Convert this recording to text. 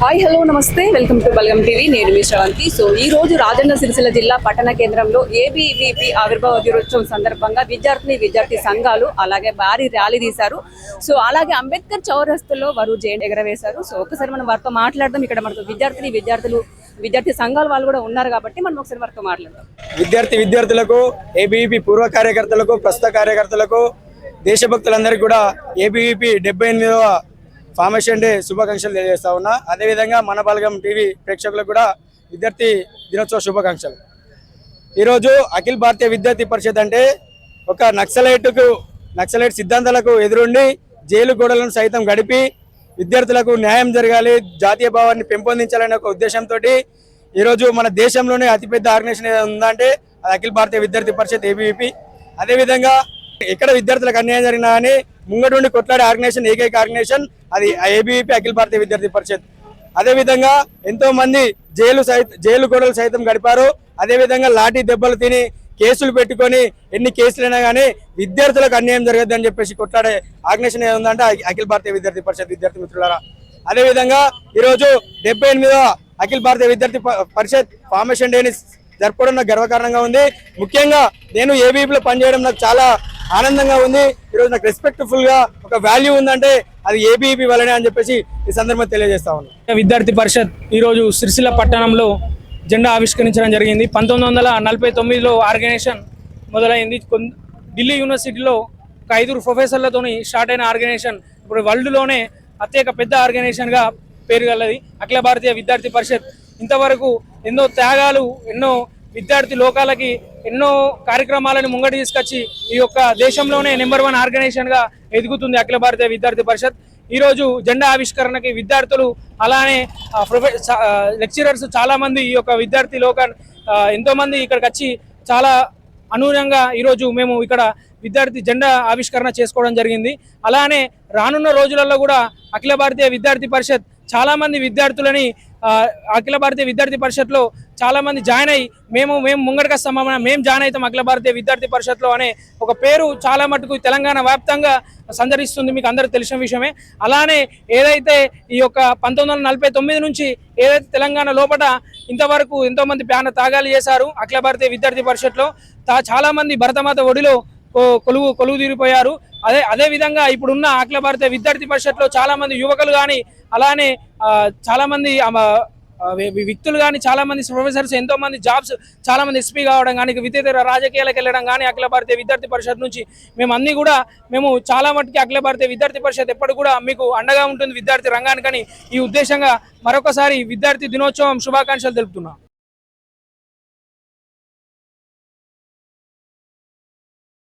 Hi hello నమస్తే welcome to Balagam TV. నేను మీ Sravanthi. So ఈ రోజు రాజన్న సిరిసిల్ల జిల్లా పట్టణ కేంద్రంలో ఏబీవీపీ ఆవిర్భావ దినోత్సవం సందర్భంగా విద్యార్థి సంఘాలు అలాగే భారీ ర్యాలీ తీశారు. సో అలాగే అంబేద్కర్ చౌరస్తాలో వారు జెండా ఎగరవేశారు. సో ఒకసారి మనం వారితో మాట్లాడదాం. ఇక్కడ మనకు విద్యార్థి సంఘాల వాళ్ళు కూడా ఉన్నారు కాబట్టి మనం ఒకసారి వారితో మాట్లాడదాం. విద్యార్థులకు ఏబీవీపీ పూర్వ కార్యకర్తలకు ప్రస్తుత కార్యకర్తలకు దేశభక్తులందరికీ కూడా ఏబీవీపీ 78వ ఫార్మేషన్ డే శుభాకాంక్షలు తెలియజేస్తా ఉన్నా. అదేవిధంగా మన బల్గం టీవీ ప్రేక్షకులకు కూడా విద్యార్థి దినోత్సవ శుభాకాంక్షలు. ఈరోజు అఖిల భారతీయ విద్యార్థి పరిషత్ అంటే ఒక నక్సలైట్ సిద్ధాంతాలకు ఎదురుండి జైలు గోడలను సైతం గడిపి విద్యార్థులకు న్యాయం జరగాలి, జాతీయ భావాన్ని పెంపొందించాలనే ఒక ఉద్దేశంతో ఈరోజు మన దేశంలోనే అతిపెద్ద ఆర్గనైజేషన్ ఉందంటే అది అఖిల భారతీయ విద్యార్థి పరిషత్ ఏబీవీపీ. అదేవిధంగా ఎక్కడ విద్యార్థులకు అన్యాయం జరిగినా అని ముంగటుండి కొట్లాడే ఆర్గనైజేషన్ ఏకైక ఆర్గనైజేషన్ అది ఏబీవీపీ అఖిల భారతీయ విద్యార్థి పరిషత్. అదేవిధంగా ఎంతో మంది జైలు గోడలు సైతం గడిపారు. అదేవిధంగా లాఠీ దెబ్బలు తిని కేసులు పెట్టుకొని ఎన్ని కేసులైనా కానీ విద్యార్థులకు అన్యాయం జరగద్దని చెప్పేసి కొట్లాడే ఆర్గనైజేషన్ ఏముందంటే అఖిల భారతీయ విద్యార్థి పరిషత్. విద్యార్థి మిత్రులారా, అదేవిధంగా ఈరోజు 78వ అఖిల భారతీయ విద్యార్థి పరిషత్ ఫార్మేషన్ డేని జరుపుకోవడం నాకు గర్వకారణంగా ఉంది. ముఖ్యంగా నేను ఏబీవీపీలో పనిచేయడం నాకు చాలా ఆనందంగా ఉంది. ఈరోజు నాకు రెస్పెక్ట్ఫుల్ గా ఒక వాల్యూ ఉందంటే అది ఏబీవీపీ వల్లనే అని చెప్పేసి ఈ సందర్భంగా తెలియజేస్తా ఉన్నాను. విద్యార్థి పరిషత్ ఈరోజు సిరిసిల్ల పట్టణంలో జెండా ఆవిష్కరించడం జరిగింది. 1949లో ఆర్గనైజేషన్ మొదలైంది. ఢిల్లీ యూనివర్సిటీలో ఒక 5 ప్రొఫెసర్లతో స్టార్ట్ అయిన ఆర్గనైజేషన్ ఇప్పుడు వరల్డ్లోనే అత్యధిక పెద్ద ఆర్గనైజేషన్గా పేరుగలది అఖిల భారతీయ విద్యార్థి పరిషత్. ఇంతవరకు ఎన్నో త్యాగాలు, ఎన్నో విద్యార్థి లోకాలకి ఎన్నో కార్యక్రమాలను ముంగటి తీసుకొచ్చి ఈ యొక్క దేశంలోనే నెంబర్ 1 ఆర్గనైజేషన్గా ఎదుగుతుంది అఖిల భారతీయ విద్యార్థి పరిషత్. ఈరోజు జెండా ఆవిష్కరణకి విద్యార్థులు అలానే లెక్చరర్స్ చాలామంది ఈ యొక్క విద్యార్థి ఎంతోమంది ఇక్కడికి వచ్చి చాలా అనూహ్యంగా ఈరోజు మేము ఇక్కడ విద్యార్థి జెండా ఆవిష్కరణ చేసుకోవడం జరిగింది. అలానే రానున్న రోజులలో కూడా అఖిల భారతీయ విద్యార్థి పరిషత్ చాలామంది విద్యార్థులని అఖిల భారతీయ విద్యార్థి పరిషత్లో చాలామంది జాయిన్ అయ్యి మేము ముంగడికి వస్తాం, మేము జాయిన్ అవుతాం అఖిల భారతీయ విద్యార్థి పరిషత్లో అనే ఒక పేరు చాలా మటుకు తెలంగాణ వ్యాప్తంగా సంచరిస్తుంది, మీకు అందరూ తెలిసిన విషయమే. అలానే ఏదైతే ఈ యొక్క 1949 నుంచి ఏదైతే తెలంగాణ లోపల ఇంతవరకు ఎంతోమంది ప్రాణ త్యాగాలు చేశారు అఖిల భారతీయ విద్యార్థి పరిషత్లో చాలామంది భరతమాత ఒడిలో కొలువు తీరిపోయారు. అదే విధంగా ఇప్పుడున్న అఖిల భారతీయ విద్యార్థి పరిషత్లో చాలా మంది యువకులు కానీ అలానే చాలా మంది వ్యక్తులు కానీ చాలా మంది ప్రొఫెసర్స్ ఎంతో మంది జాబ్స్ చాలా మంది ఎస్పీ కావడం కానీ విద్యేతర రాజకీయాలకు వెళ్ళడం కానీ అఖిల భారతీయ విద్యార్థి పరిషత్ నుంచి మేము చాలా మట్టుకి అఖిల భారతీయ విద్యార్థి పరిషత్ ఎప్పుడు కూడా మీకు అండగా ఉంటుంది విద్యార్థి రంగానికని ఈ ఉద్దేశంగా మరొకసారి విద్యార్థి దినోత్సవం శుభాకాంక్షలు తెలుపుతున్నాం.